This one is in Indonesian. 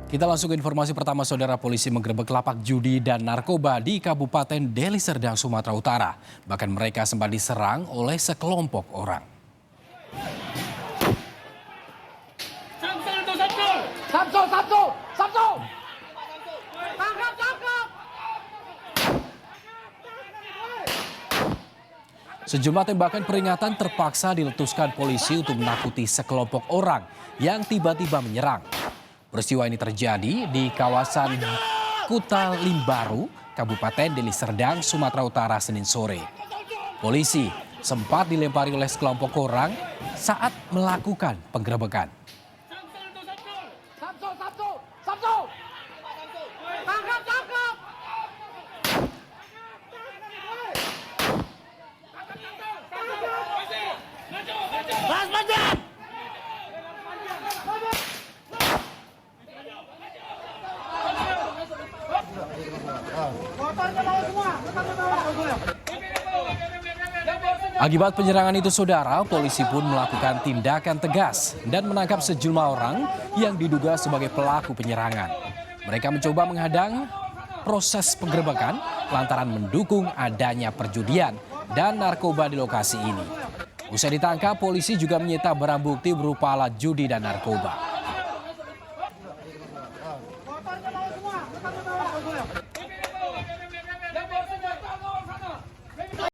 Kita langsung ke informasi pertama, saudara. Polisi menggerebek lapak judi dan narkoba di Kabupaten Deli Serdang, Sumatera Utara. Bahkan mereka sempat diserang oleh sekelompok orang. Samsul! Tangkap! Sejumlah tembakan peringatan terpaksa diletuskan polisi untuk menakuti sekelompok orang yang tiba-tiba menyerang. Peristiwa ini terjadi di kawasan Kuta Limbaru, Kabupaten Deli Serdang, Sumatera Utara, Senin sore. Polisi sempat dilempari oleh sekelompok orang saat melakukan penggerebekan. Samsul! Tangkap! Akibat penyerangan itu, saudara, polisi pun melakukan tindakan tegas dan menangkap sejumlah orang yang diduga sebagai pelaku penyerangan. Mereka mencoba menghadang proses penggerebekan lantaran mendukung adanya perjudian dan narkoba di lokasi ini. Usai ditangkap, polisi juga menyita barang bukti berupa alat judi dan narkoba.